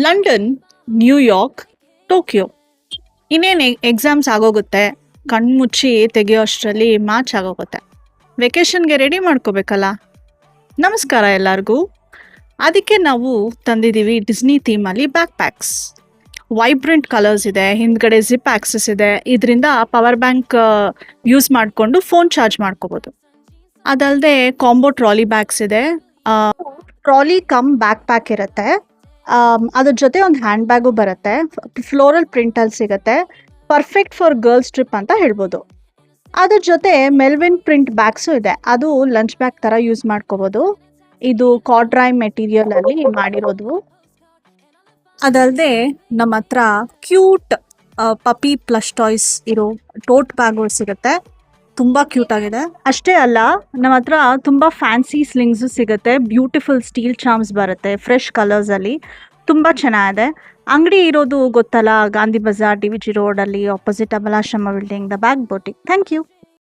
London, New York, Tokyo. ಇನ್ನೇನು exams ಆಗೋಗುತ್ತೆ. ಕಣ್ಮುಚ್ಚಿ ತೆಗೆಯೋ ಅಷ್ಟರಲ್ಲಿ ಮಾರ್ಚ್ ಆಗೋಗುತ್ತೆ. ವೆಕೇಷನ್ಗೆ ರೆಡಿ ಮಾಡ್ಕೋಬೇಕಲ್ಲ. ನಮಸ್ಕಾರ ಎಲ್ಲರಿಗೂ. ಅದಕ್ಕೆ ನಾವು ತಂದಿದ್ದೀವಿ ಡಿಸ್ನಿ ಥೀಮಲ್ಲಿ ಬ್ಯಾಕ್ ಪ್ಯಾಕ್ಸ್. ವೈಬ್ರೆಂಟ್ ಕಲರ್ಸ್ ಇದೆ, ಹಿಂದ್ಗಡೆ ಜಿಪ್ ಆಕ್ಸಸ್ ಇದೆ. ಇದರಿಂದ ಪವರ್ ಬ್ಯಾಂಕ್ ಯೂಸ್ ಮಾಡಿಕೊಂಡು ಫೋನ್ ಚಾರ್ಜ್ ಮಾಡ್ಕೋಬೋದು. ಅದಲ್ಲದೆ ಕಾಂಬೋ ಟ್ರಾಲಿ ಬ್ಯಾಗ್ಸ್ ಇದೆ. ಟ್ರಾಲಿ ಕಮ್ ಬ್ಯಾಕ್ ಪ್ಯಾಕ್ ಇರುತ್ತೆ. ಅದ್ರ ಜೊತೆ ಒಂದು ಹ್ಯಾಂಡ್ ಬ್ಯಾಗು ಬರುತ್ತೆ. ಫ್ಲೋರಲ್ ಪ್ರಿಂಟಲ್ಲಿ ಸಿಗುತ್ತೆ. ಪರ್ಫೆಕ್ಟ್ ಫಾರ್ ಗರ್ಲ್ಸ್ ಟ್ರಿಪ್ ಅಂತ ಹೇಳ್ಬೋದು. ಅದ್ರ ಜೊತೆ ಮೆಲ್ವಿನ್ ಪ್ರಿಂಟ್ ಬ್ಯಾಗ್ಸು ಇದೆ. ಅದು ಲಂಚ್ ಬ್ಯಾಗ್ ಥರ ಯೂಸ್ ಮಾಡ್ಕೋಬೋದು. ಇದು ಕಾರ್ಡ್ರೈ ಮೆಟೀರಿಯಲ್ ಅಲ್ಲಿ ಮಾಡಿರೋದು. ಅದಲ್ಲದೆ ನಮ್ಮ ಹತ್ರ ಕ್ಯೂಟ್ ಪಪಿ ಪ್ಲಸ್ ಟಾಯ್ಸ್ ಇರೋ ಟೋಟ್ ಬ್ಯಾಗ್ಗಳು ಸಿಗುತ್ತೆ. ತುಂಬ ಕ್ಯೂಟ್ ಆಗಿದೆ. ಅಷ್ಟೇ ಅಲ್ಲ, ನಮ್ಮ ಹತ್ರ ತುಂಬ ಫ್ಯಾನ್ಸಿ ಸ್ಲಿಂಗ್ಸು ಸಿಗುತ್ತೆ. ಬ್ಯೂಟಿಫುಲ್ ಸ್ಟೀಲ್ ಚಾರ್ಮ್ಸ್ ಬರುತ್ತೆ ಫ್ರೆಶ್ ಕಲರ್ಸಲ್ಲಿ. ತುಂಬ ಚೆನ್ನಾಗಿದೆ. ಅಂಗಡಿ ಇರೋದು ಗೊತ್ತಲ್ಲ, Gandhi Bazaar, D V G ರೋಡಲ್ಲಿ, opposite Abalashrama building, the bag boutique. Thank you.